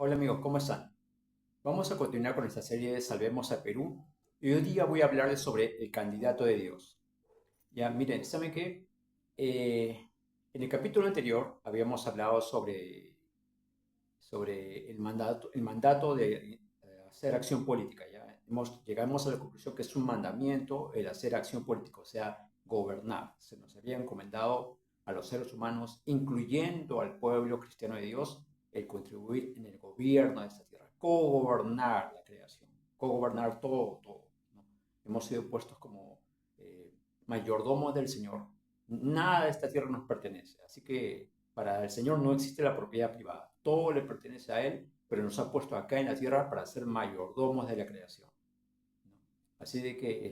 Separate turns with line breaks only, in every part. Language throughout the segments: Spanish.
Hola amigos, ¿cómo están? Vamos a continuar con esta serie de Salvemos a Perú y hoy día voy a hablarles sobre el candidato de Dios. Ya, miren, ¿saben qué? En el capítulo anterior habíamos hablado sobre el mandato de hacer acción política. ¿Ya? Llegamos a la conclusión que es un mandamiento el hacer acción política, o sea, gobernar. Se nos había encomendado a los seres humanos, incluyendo al pueblo cristiano de Dios, el contribuir en el gobierno de esta tierra, cogobernar la creación, cogobernar todo, ¿no? Hemos sido puestos como mayordomos del Señor. Nada de esta tierra nos pertenece, así que para el Señor no existe la propiedad privada, todo le pertenece a Él, pero nos ha puesto acá en la tierra para ser mayordomos de la creación, ¿no? Así de que,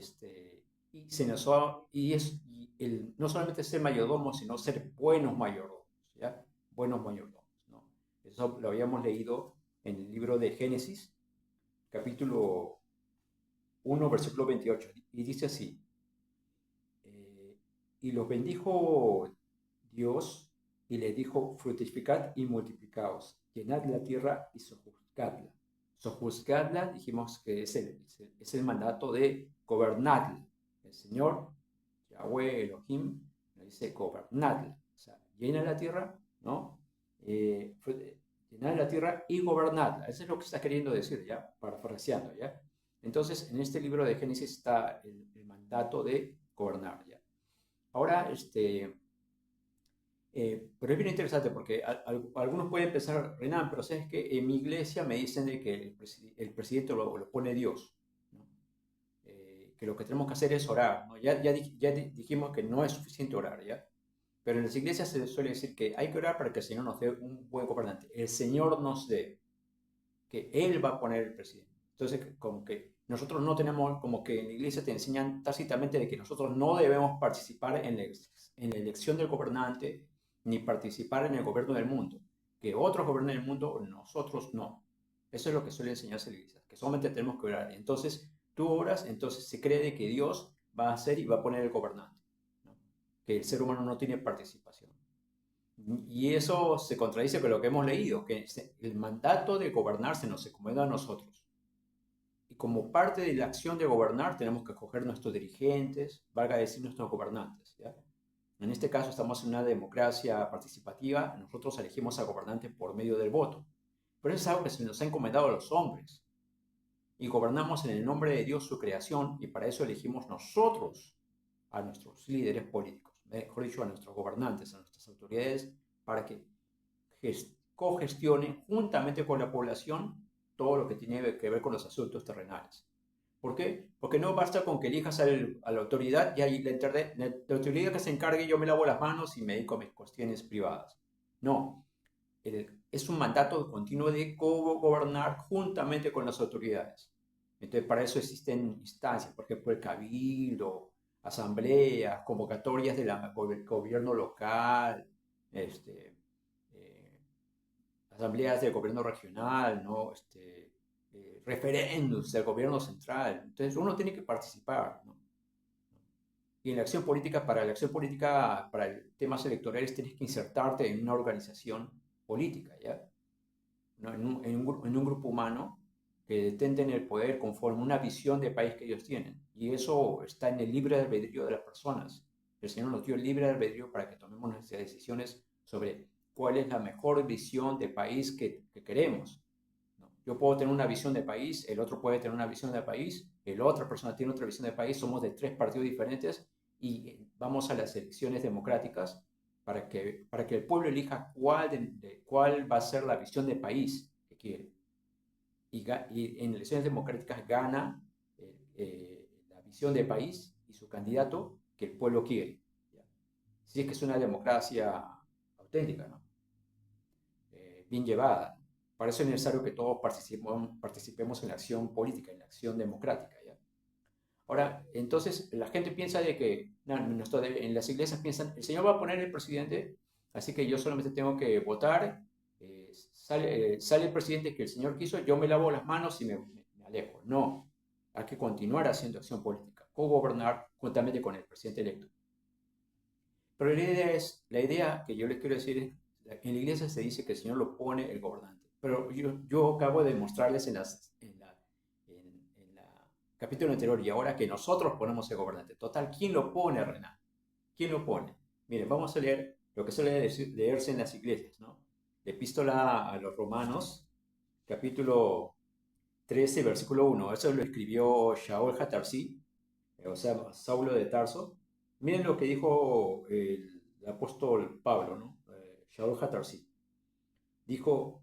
y, se nos ha- y es y no solamente ser mayordomos, sino ser buenos mayordomos, ¿ya? Buenos mayordomos, ¿no? Eso lo habíamos leído en el libro de Génesis, capítulo 1, versículo 28, y dice así, eh, y los bendijo Dios y le dijo, fructificad y multiplicaos, llenad la tierra y sojuzgadla. Sojuzgadla, dijimos que es el mandato de gobernadla. El Señor, Yahweh Elohim, nos dice gobernadla. O sea, llena la tierra, ¿no? Eh, llenad la tierra y gobernadla. Eso es lo que está queriendo decir, ¿ya? Parafraseando, ¿ya? Entonces, en este libro de Génesis está el mandato de gobernar, ¿ya? Ahora, pero es bien interesante porque algunos pueden pensar, Renan, pero sabes que en mi iglesia me dicen de que el presidente lo pone Dios, ¿no? Que lo que tenemos que hacer es orar, ¿no? Ya dijimos que no es suficiente orar, ¿ya? Pero en las iglesias se suele decir que hay que orar para que el Señor nos dé un buen gobernante. El Señor nos dé, que Él va a poner el presidente. Entonces, como que nosotros no tenemos, como que en la iglesia te enseñan tácitamente de que nosotros no debemos participar en la elección del gobernante ni participar en el gobierno del mundo. Que otros gobiernen el mundo, nosotros no. Eso es lo que suele enseñarse la iglesia, que solamente tenemos que orar. Entonces, tú oras, entonces se cree de que Dios va a hacer y va a poner el gobernante, ¿no? Que el ser humano no tiene participación. Y eso se contradice con lo que hemos leído, que el mandato de gobernar se nos encomienda a nosotros. Y como parte de la acción de gobernar, tenemos que escoger nuestros dirigentes, valga decir nuestros gobernantes, ¿ya? En este caso estamos en una democracia participativa, nosotros elegimos a gobernantes por medio del voto. Pero eso es algo que se nos ha encomendado a los hombres. Y gobernamos en el nombre de Dios su creación y para eso elegimos nosotros a nuestros líderes políticos, mejor dicho, a nuestros gobernantes, a nuestras autoridades, para que cogestionen juntamente con la población todo lo que tiene que ver con los asuntos terrenales. ¿Por qué? Porque no basta con que elijas a la autoridad y ahí la autoridad que se encargue, yo me lavo las manos y me dedico a mis cuestiones privadas. No, es un mandato continuo de gobernar juntamente con las autoridades. Entonces, para eso existen instancias, por ejemplo, el cabildo, asambleas, convocatorias del gobierno local, este, eh, asambleas del gobierno regional, ¿no? Referéndums del gobierno central. Entonces, uno tiene que participar, ¿no? Y en la acción política, para la acción política, para temas electorales, tienes que insertarte en una organización política, ¿ya? ¿No? En un grupo humano que detenten el poder conforme una visión de país que ellos tienen. Y eso está en el libre albedrío de las personas. El Señor nos dio el libre albedrío para que tomemos nuestras decisiones sobre cuál es la mejor visión de país que queremos, ¿no? Yo puedo tener una visión de país, el otro puede tener una visión de país, la otra persona tiene otra visión de país, somos de tres partidos diferentes y vamos a las elecciones democráticas para que el pueblo elija cuál va a ser la visión de país que quiere. Y en elecciones democráticas gana la visión de país y su candidato que el pueblo quiere, ¿ya? Si es que es una democracia auténtica, ¿no? Bien llevada. Para eso es necesario que todos participemos en la acción política, en la acción democrática, ¿ya? Ahora, entonces la gente piensa de que, no, en las iglesias piensan, el Señor va a poner el presidente, así que yo solamente tengo que votar, sale el presidente que el Señor quiso, yo me lavo las manos y me alejo. No, hay que continuar haciendo acción política, co-gobernar juntamente con el presidente electo. Pero la idea que yo les quiero decir es, en la iglesia se dice que el Señor lo pone el gobernante. pero yo acabo de mostrarles en la capítulo anterior y ahora que nosotros ponemos el gobernante. Total, ¿quién lo pone, Renan? ¿Quién lo pone? Miren, vamos a leer lo que suele leerse en las iglesias, ¿no? La epístola a los Romanos, capítulo 13, versículo 1. Eso lo escribió Shaul Hatarsi, o sea, Saulo de Tarso. Miren lo que dijo el apóstol Pablo, ¿no? Shaul Hatarsi. Dijo,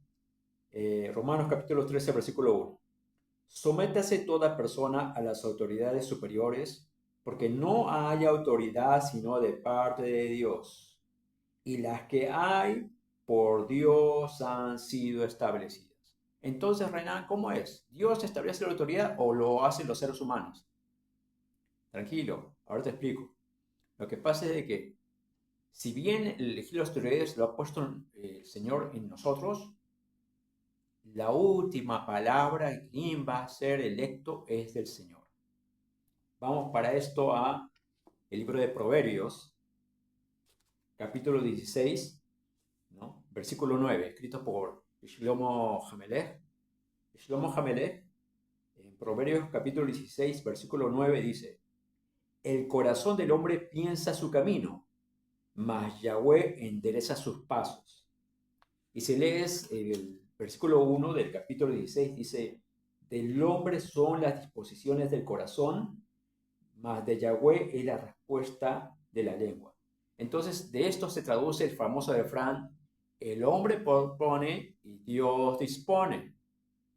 Romanos capítulo 13, versículo 1. Sométase toda persona a las autoridades superiores, porque no hay autoridad sino de parte de Dios, y las que hay por Dios han sido establecidas. Entonces, Renan, ¿cómo es? ¿Dios establece la autoridad o lo hacen los seres humanos? Tranquilo, ahora te explico. Lo que pasa es de que, si bien elegir las autoridades lo ha puesto el Señor en nosotros, la última palabra y quién va a ser electo es del Señor. Vamos para esto a el libro de Proverbios, capítulo 16, ¿no? Versículo 9, escrito por Shlomo Hamelech. Shlomo Hamelech, en Proverbios capítulo 16, versículo 9 dice, el corazón del hombre piensa su camino, mas Yahweh endereza sus pasos. Y si lees el versículo 1 del capítulo 16, dice, del hombre son las disposiciones del corazón, mas de Yahweh es la respuesta de la lengua. Entonces, de esto se traduce el famoso refrán, el hombre propone y Dios dispone.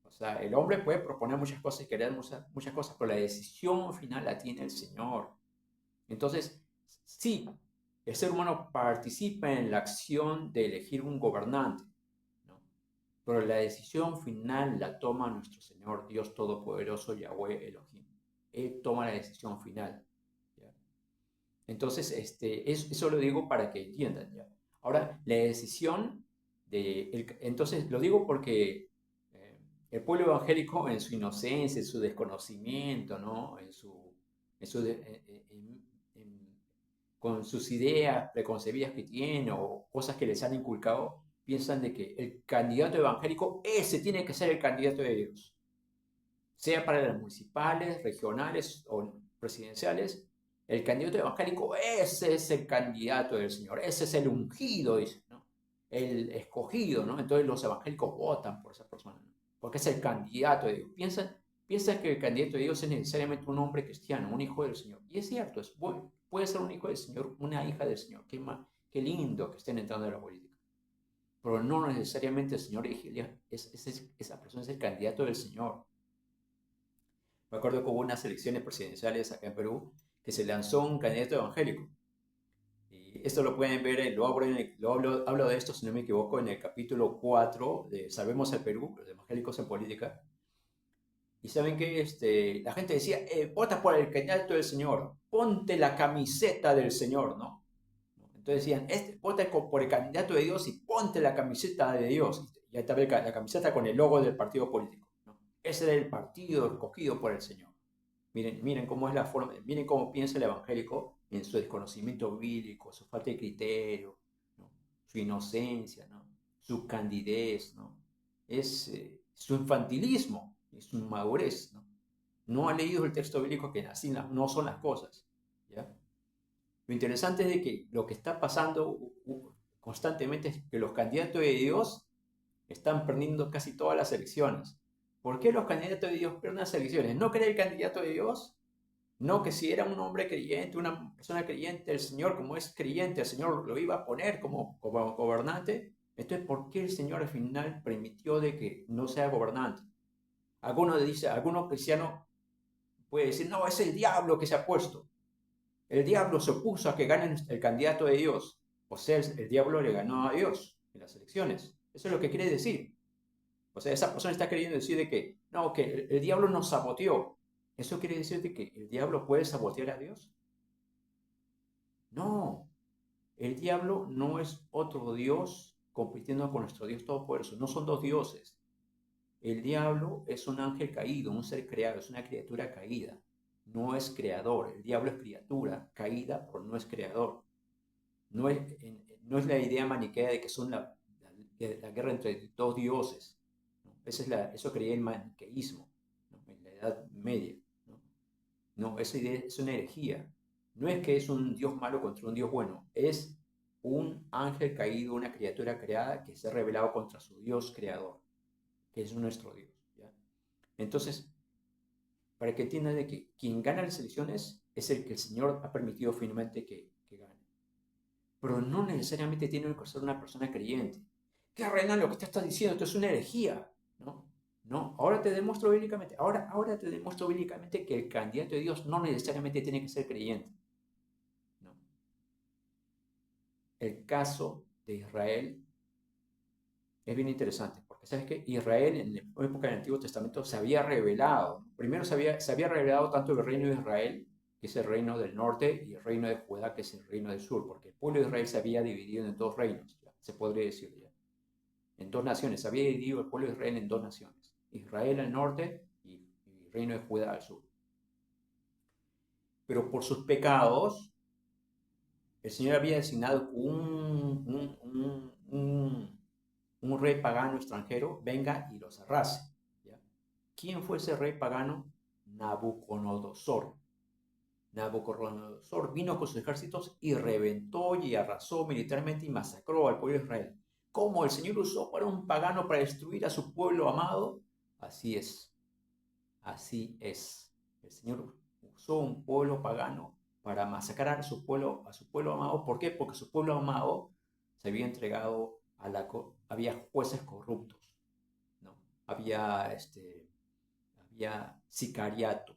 O sea, el hombre puede proponer muchas cosas y querer muchas cosas, pero la decisión final la tiene el Señor. Entonces, sí, el ser humano participa en la acción de elegir un gobernante, ¿no? Pero la decisión final la toma nuestro Señor, Dios Todopoderoso, Yahweh Elohim. Él toma la decisión final. ¿Ya? Entonces, eso lo digo para que entiendan. ¿Ya? Ahora, la decisión entonces, lo digo porque el pueblo evangélico en su inocencia, en su desconocimiento, ¿no? En su de- en- con sus ideas preconcebidas que tienen o cosas que les han inculcado, piensan de que el candidato evangélico, ese tiene que ser el candidato de Dios, sea para las municipales, regionales o presidenciales. El candidato evangélico, ese es el candidato del Señor, ese es el ungido, dice, ¿no? El escogido, ¿no? Entonces los evangélicos votan por esa persona, ¿no? Porque es el candidato de Dios. Piensa que el candidato de Dios es necesariamente un hombre cristiano, un hijo del Señor. Y es cierto, es bueno. Puede ser un hijo del Señor, una hija del Señor. Qué lindo que estén entrando en la política. Pero no necesariamente el Señor, esa persona es el candidato del Señor. Me acuerdo que hubo unas elecciones presidenciales acá en Perú que se lanzó un candidato evangélico. Y esto lo pueden ver, hablo de esto, si no me equivoco, en el capítulo 4 de Salvemos al Perú, los evangélicos en política. Y saben que la gente decía, vota por el candidato del Señor, ponte la camiseta del Señor, ¿no? Entonces decían, vota por el candidato de Dios y ponte la camiseta de Dios. Y ahí estaba la camiseta con el logo del partido político, ¿no? Ese era el partido escogido por el Señor. Miren cómo es la forma, miren cómo piensa el evangélico en su desconocimiento bíblico, su falta de criterio, ¿no? Su inocencia, ¿no? Su candidez, ¿no? Es su infantilismo, es su inmadurez, ¿no? No ha leído el texto bíblico que así no son las cosas, ¿ya? Lo interesante es de que lo que está pasando constantemente es que los candidatos de Dios están perdiendo casi todas las elecciones. ¿Por qué los candidatos de Dios pierden las elecciones? ¿No cree el candidato de Dios? No, que si era un hombre creyente, una persona creyente, el Señor, como es creyente, el Señor lo iba a poner como gobernante. Entonces, ¿por qué el Señor al final permitió de que no sea gobernante? Algunos cristianos puede decir, no, es el diablo que se ha puesto. El diablo se opuso a que gane el candidato de Dios. O sea, el diablo le ganó a Dios en las elecciones. Eso es lo que quiere decir. O sea, esa persona está queriendo decir de que, no, que el diablo nos saboteó. ¿Eso quiere decir de que el diablo puede sabotear a Dios? No, el diablo no es otro Dios compitiendo con nuestro Dios Todopoderoso. No son dos dioses. El diablo es un ángel caído, un ser creado, es una criatura caída. No es creador. El diablo es criatura caída, pero no es creador. No es la idea maniquea de que son la guerra entre dos dioses. Eso creía el maniqueísmo, ¿no? En la Edad Media. ¿No? No, esa idea es una herejía. No es que es un Dios malo contra un Dios bueno, es un ángel caído, una criatura creada que se ha rebelado contra su Dios creador, que es nuestro Dios. ¿Ya? Entonces, para que entiendan de que quien gana las elecciones es el que el Señor ha permitido finalmente que gane. Pero no necesariamente tiene que ser una persona creyente. ¿Qué, Renan, lo que te estás diciendo? Esto es una herejía. ¿No? No, ahora te demuestro bíblicamente, ahora te demuestro bíblicamente que el candidato de Dios no necesariamente tiene que ser creyente. ¿No? El caso de Israel es bien interesante, porque sabes que Israel en la época del Antiguo Testamento se había revelado. Primero se había revelado tanto el reino de Israel, que es el reino del norte, y el reino de Judá, que es el reino del sur, porque el pueblo de Israel se había dividido en dos reinos, ya, se podría decir ya, en dos naciones. Se había dividido el pueblo de Israel en dos naciones, Israel al norte y el reino de Judá al sur. Pero por sus pecados, el Señor había designado un rey pagano extranjero venga y los arrase. ¿Ya? ¿Quién fue ese rey pagano? Nabucodonosor. Nabucodonosor vino con sus ejércitos y reventó y arrasó militarmente y masacró al pueblo de Israel. ¿Cómo el Señor usó para un pagano para destruir a su pueblo amado? Así es, así es. El Señor usó un pueblo pagano para masacrar a su pueblo amado. ¿Por qué? Porque su pueblo amado se había entregado había jueces corruptos, ¿no? Había sicariato,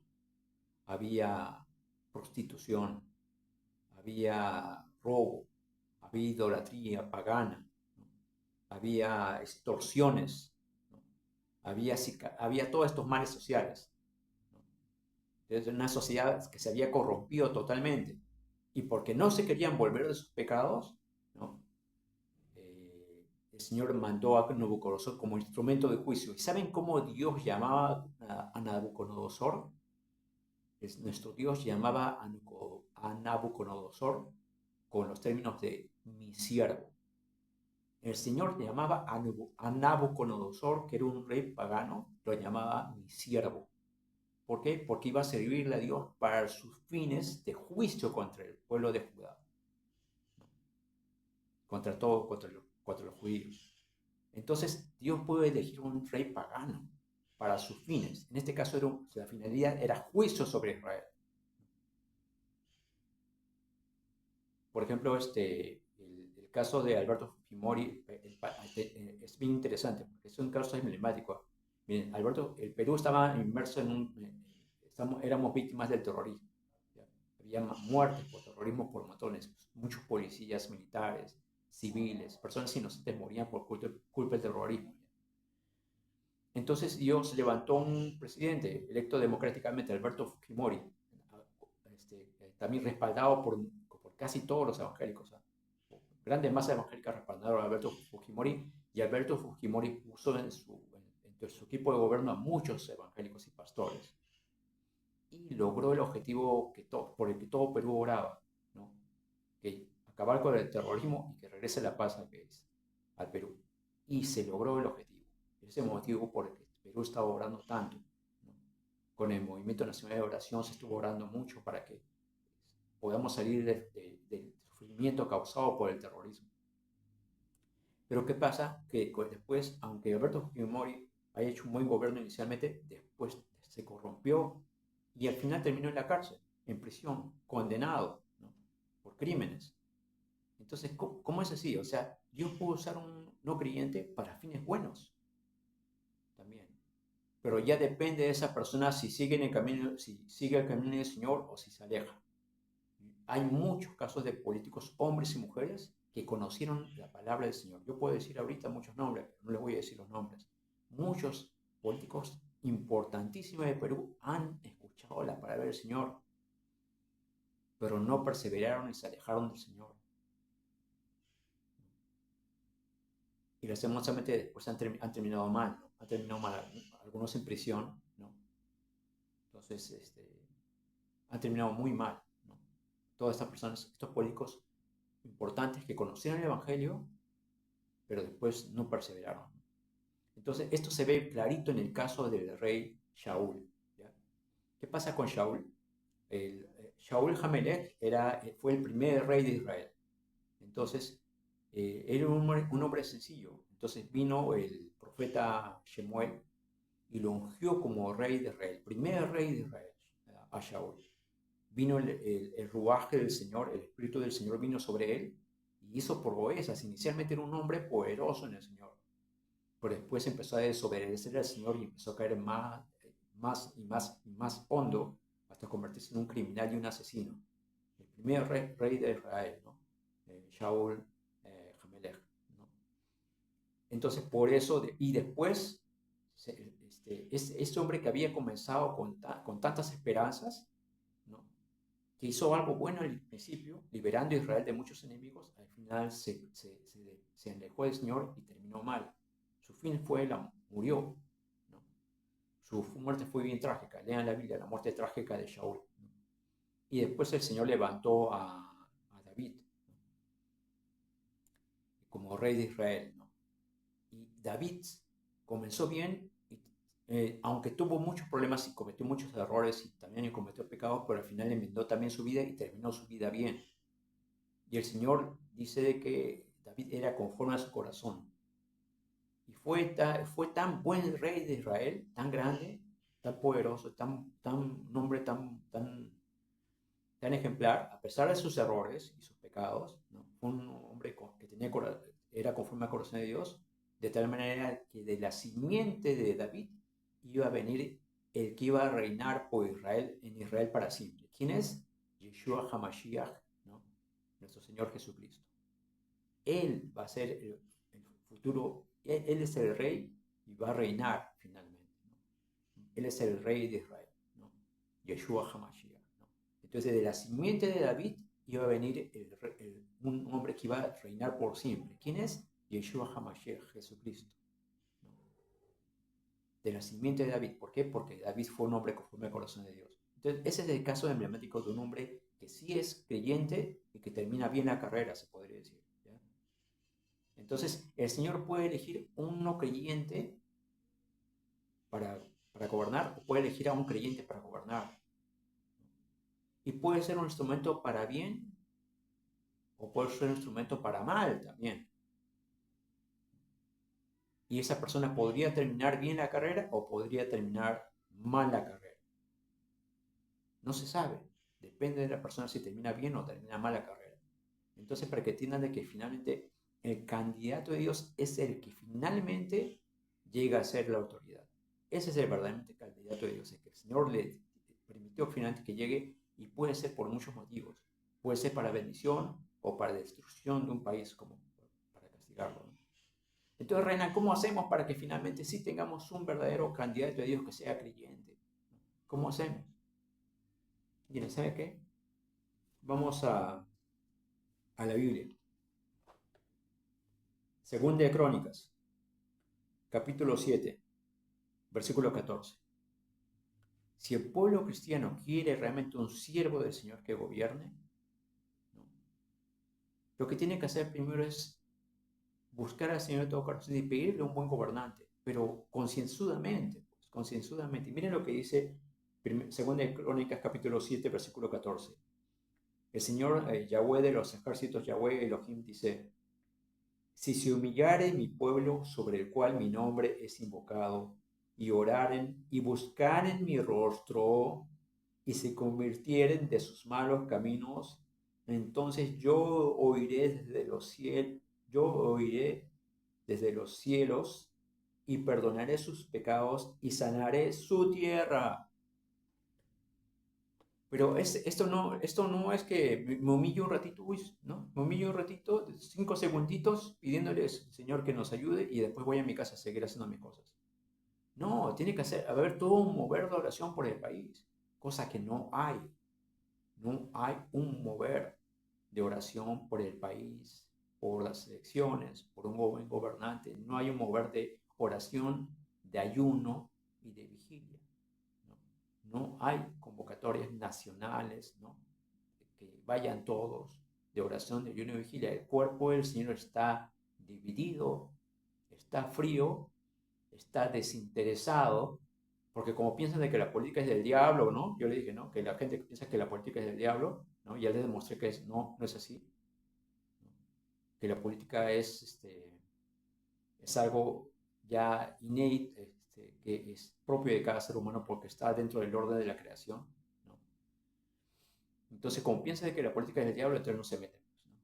había prostitución, había robo, había idolatría pagana, ¿no? Había extorsiones, ¿no? había todos estos males sociales, ¿no? Entonces, una sociedad que se había corrompido totalmente. Y porque no se querían volver de sus pecados, ¿no? El Señor mandó a Nabucodonosor como instrumento de juicio. ¿Y saben cómo Dios llamaba a Nabucodonosor? Nuestro Dios llamaba a Nabucodonosor con los términos de mi siervo. El Señor llamaba a Nabucodonosor, que era un rey pagano, lo llamaba mi siervo. ¿Por qué? Porque iba a servirle a Dios para sus fines de juicio contra el pueblo de Judá, contra los judíos. Entonces, Dios puede elegir un rey pagano para sus fines. En este caso, la finalidad era juicio sobre Israel. Por ejemplo, el caso de Alberto Fujimori es bien interesante, porque es un caso emblemático. Miren, el Perú estaba inmerso éramos víctimas del terrorismo. ¿Ya? Había muertes por terrorismo por montones, muchos policías, militares, civiles, personas inocentes morían por culpa del terrorismo. Entonces Dios levantó un presidente electo democráticamente, Alberto Fujimori, también respaldado por casi todos los evangélicos. Grandes masas evangélicas respaldaron a Alberto Fujimori y Alberto Fujimori puso entre su equipo de gobierno a muchos evangélicos y pastores y logró el objetivo por el que todo Perú oraba, ¿no? Que acabar con el terrorismo y que regrese la paz al Perú. Y se logró el objetivo. Ese es el motivo por el que Perú estaba orando tanto, ¿no? Con el Movimiento Nacional de Oración se estuvo orando mucho para que podamos salir del sufrimiento causado por el terrorismo. Pero ¿qué pasa? Que después, aunque Alberto Fujimori haya hecho un buen gobierno inicialmente, después se corrompió y al final terminó en la cárcel, en prisión, condenado, ¿no? Por crímenes. Entonces, ¿cómo es así? O sea, Dios puede usar un no creyente para fines buenos también. Pero ya depende de esa persona si sigue el camino del Señor o si se aleja. Hay muchos casos de políticos, hombres y mujeres, que conocieron la palabra del Señor. Yo puedo decir ahorita muchos nombres, pero no les voy a decir los nombres. Muchos políticos importantísimos de Perú han escuchado la palabra del Señor, pero no perseveraron y se alejaron del Señor. Y lastimosamente después han terminado mal, ¿no? Han terminado mal, algunos en prisión, ¿no? Entonces, han terminado muy mal, ¿no? Todas estas personas, estos políticos importantes que conocieron el Evangelio, pero después no perseveraron. Entonces, esto se ve clarito en el caso del rey Shaul. ¿Ya? ¿Qué pasa con Shaul? Shaul Hamelech fue el primer rey de Israel. Entonces, era un hombre sencillo. Entonces vino el profeta Shemuel y lo ungió como rey de Israel, primer rey de Israel, a Shaul. Vino el ruaje del Señor, el Espíritu del Señor vino sobre él y hizo proezas. Inicialmente era un hombre poderoso en el Señor, pero después empezó a desobedecer al Señor y empezó a caer más hondo hasta convertirse en un criminal y un asesino. El primer rey de Israel, ¿no? Shaul Hamelech, ¿no? Entonces, por eso, y después, ese hombre que había comenzado con tantas esperanzas, ¿no? Que hizo algo bueno al principio, liberando a Israel de muchos enemigos, al final se alejó del Señor y terminó mal. Su fin murió, ¿no? Su muerte fue bien trágica. Lean la Biblia, la muerte trágica de Shaul, ¿no? Y después el Señor levantó a David, ¿no? Como rey de Israel, ¿no? Y David comenzó bien, aunque tuvo muchos problemas y cometió muchos errores y también cometió pecados, pero al final enmendó también su vida y terminó su vida bien. Y el Señor dice de que David era conforme a su corazón. Y fue tan buen rey de Israel, tan grande, tan poderoso, un hombre tan ejemplar, a pesar de sus errores y sus pecados, ¿no? Fue un hombre que era conforme al corazón de Dios, de tal manera que de la simiente de David iba a venir el que iba a reinar por Israel, en Israel para siempre. ¿Quién es? Yeshua HaMashiach, ¿no? Nuestro Señor Jesucristo. Él va a ser el futuro, él es el rey y va a reinar finalmente, ¿no? Él es el rey de Israel, ¿no? Yeshua HaMashiach, ¿no? Entonces, de la simiente de David iba a venir un hombre que iba a reinar por siempre. ¿Quién es? Yeshua HaMashiach, Jesucristo, ¿no? De la simiente de David. ¿Por qué? Porque David fue un hombre conforme al corazón de Dios. Entonces, ese es el caso emblemático de un hombre que sí es creyente y que termina bien la carrera, se podría decir. ¿Ya? Entonces, el Señor puede elegir un no creyente para gobernar, o puede elegir a un creyente para gobernar. Y puede ser un instrumento para bien, o puede ser un instrumento para mal también. Y esa persona podría terminar bien la carrera o podría terminar mal la carrera. No se sabe. Depende de la persona si termina bien o termina mal la carrera. Entonces, para que entiendan de que finalmente el candidato de Dios es el que finalmente llega a ser la autoridad. Ese es el verdaderamente candidato de Dios, es que el Señor le permitió finalmente que llegue y puede ser por muchos motivos. Puede ser para bendición o para destrucción de un país, como para castigarlo, ¿no? Entonces, Reina, ¿cómo hacemos para que finalmente sí tengamos un verdadero candidato de Dios que sea creyente? ¿Cómo hacemos? ¿Quieren saber qué? Vamos a la Biblia. Segunda de Crónicas, capítulo 7, versículo 14. Si el pueblo cristiano quiere realmente un siervo del Señor que gobierne, ¿no? Lo que tiene que hacer primero es buscar al Señor de todo corazón y pedirle un buen gobernante, pero concienzudamente, pues, concienzudamente. Y miren lo que dice Segunda de Crónicas, capítulo 7, versículo 14. El Señor Yahweh de los ejércitos, Yahweh Elohim, dice: si se humillare mi pueblo sobre el cual mi nombre es invocado, y oraren y buscaren mi rostro, y se convirtieren de sus malos caminos, entonces yo oiré desde los cielos, y perdonaré sus pecados, y sanaré su tierra. Pero esto no es que me humillo un ratito, ¿no? Me humillo un ratito, 5 segunditos, pidiéndole al Señor que nos ayude y después voy a mi casa a seguir haciendo mis cosas. No, tiene que haber todo un mover de oración por el país, cosa que no hay. No hay un mover de oración por el país, por las elecciones, por un buen gobernante. No hay un mover de oración, de ayuno y de vigilia. No hay convocatorias nacionales, ¿no? Que vayan todos de oración, de ayuno y vigilia. El cuerpo del Señor está dividido, está frío, está desinteresado, porque como piensan de que la política es del diablo, ¿no? Yo le dije, ¿no? Que la gente piensa que la política es del diablo, ¿no? Ya les demostré que no es así, ¿no? Que la política es algo ya innate, que es propio de cada ser humano porque está dentro del orden de la creación, ¿no? Entonces, como piensa de que la política es del diablo, entonces no se meten, pues, ¿no?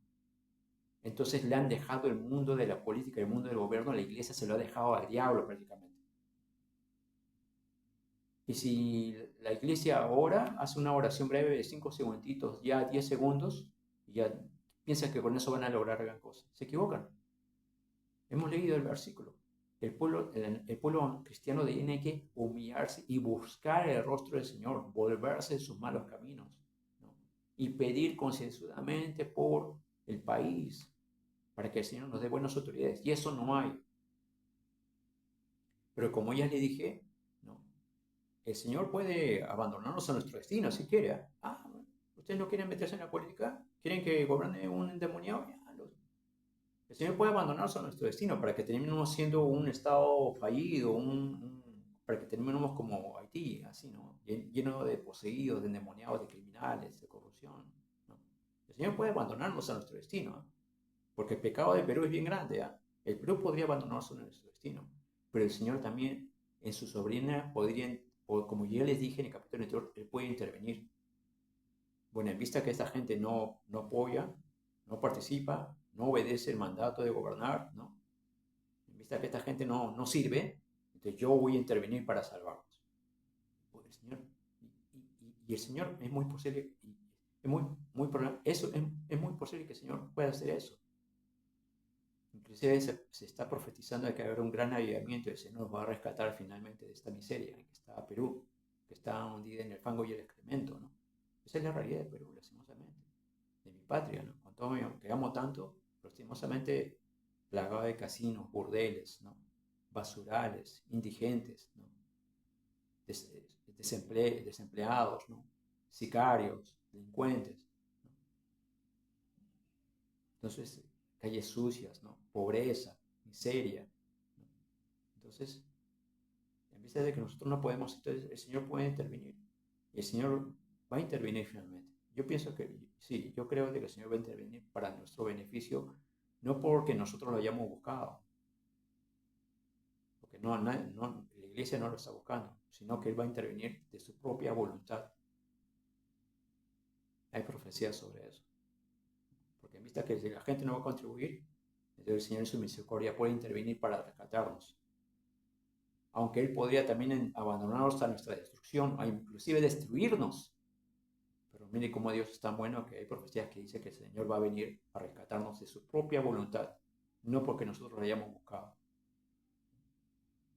Entonces le han dejado el mundo de la política, el mundo del gobierno, la iglesia se lo ha dejado al diablo prácticamente. Y si la iglesia ora, hace una oración breve de 5 segunditos, ya 10 segundos, y ya piensa que con eso van a lograr gran cosa. Se equivocan. Hemos leído el versículo. El pueblo cristiano tiene que humillarse y buscar el rostro del Señor, volverse de sus malos caminos, ¿no? Y pedir concienzudamente por el país para que el Señor nos dé buenas autoridades. Y eso no hay. Pero como ya le dije, ¿no? El Señor puede abandonarnos a nuestro destino si quiere. Bueno, ¿ustedes no quieren meterse en la política? ¿Quieren que gobierne un endemoniado? El Señor puede abandonarnos a nuestro destino para que terminemos siendo un estado fallido, para que terminemos como Haití, así, ¿no? Lleno de poseídos, de endemoniados, de criminales, de corrupción, ¿no? El Señor puede abandonarnos a nuestro destino, ¿eh? Porque el pecado de Perú es bien grande, ¿eh? El Perú podría abandonarse a nuestro destino, pero el Señor también, en su soberanía, podría, como ya les dije en el capítulo anterior, Él puede intervenir. Bueno, en vista que esta gente no apoya, no participa, no obedece el mandato de gobernar, ¿no? En vista que esta gente no sirve, entonces yo voy a intervenir para salvarlos. Pues el Señor, y el Señor es muy posible, es es muy posible que el Señor pueda hacer eso. Inclusive se está profetizando de que va a haber un gran avivamiento y el Señor nos va a rescatar finalmente de esta miseria en que está Perú, que está hundida en el fango y el excremento, ¿no? Esa es la realidad de Perú, lastimosamente, de mi patria, ¿no? Con todo que amo tanto, lastimosamente plagado de casinos, burdeles, ¿no? Basurales, indigentes, ¿no? Des, desempleados, ¿no? Sicarios, delincuentes, ¿no? Entonces, calles sucias, ¿no? Pobreza, miseria, ¿no? Entonces, en vista de que nosotros no podemos, entonces el Señor puede intervenir. Y el Señor va a intervenir finalmente. Yo pienso que, sí, yo creo que el Señor va a intervenir para nuestro beneficio, no porque nosotros lo hayamos buscado, porque la iglesia no lo está buscando, sino que Él va a intervenir de su propia voluntad. Hay profecías sobre eso. Porque en vista que si la gente no va a contribuir, entonces el Señor en su misericordia puede intervenir para rescatarnos. Aunque Él podría también abandonarnos a nuestra destrucción, o inclusive destruirnos. Pero mire cómo Dios es tan bueno que hay profecías que dice que el Señor va a venir a rescatarnos de su propia voluntad, no porque nosotros lo hayamos buscado.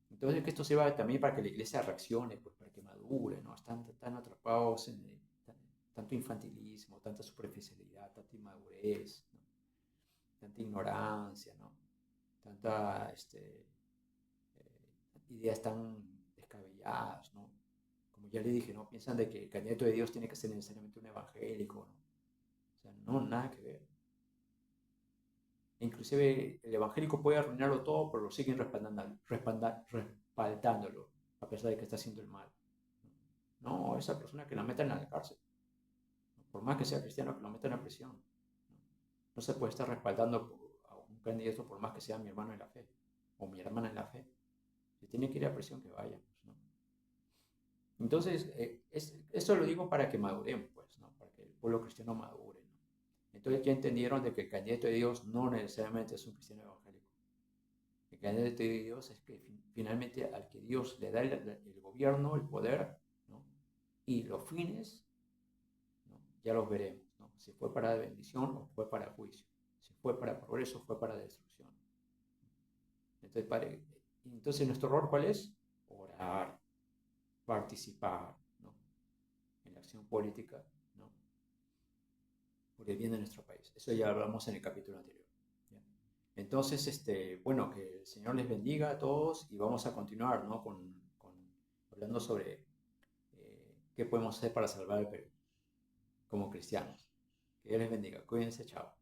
Entonces que esto sirva también para que la iglesia reaccione, pues para que madure, ¿no? Están tan atrapados en tanto infantilismo, tanta superficialidad, tanta inmadurez, ¿no? Tanta ignorancia, ¿no? Tanta ideas tan descabelladas, ¿no? Como ya le dije, ¿no? Piensan de que el candidato de Dios tiene que ser necesariamente un evangélico, ¿no? O sea, no, nada que ver. E inclusive el evangélico puede arruinarlo todo, pero lo siguen respaldándolo, a pesar de que está haciendo el mal. No, esa persona que la metan en la cárcel, por más que sea cristiano, que lo metan a prisión. No se puede estar respaldando a un candidato por más que sea mi hermano en la fe o mi hermana en la fe. Si tiene que ir a prisión, que vaya, pues, ¿no? Entonces, eso lo digo para que maduren, pues, ¿no? Para que el pueblo cristiano madure, ¿no? Entonces ya entendieron de que el candidato de Dios no necesariamente es un cristiano evangélico. El candidato de Dios es que finalmente al que Dios le da el gobierno, el poder, ¿no? Y los fines, ¿no? Ya los veremos, ¿no? Si fue para bendición o fue para juicio. Si fue para progreso o fue para destrucción. Entonces, ¿nuestro rol cuál es? Orar, participar, ¿no? En la acción política, ¿no? Por el bien de nuestro país. Eso ya hablamos en el capítulo anterior. ¿Ya? Entonces, bueno, que el Señor les bendiga a todos y vamos a continuar, ¿no? Hablando sobre qué podemos hacer para salvar el Perú como cristianos. Que Dios les bendiga. Cuídense, chao.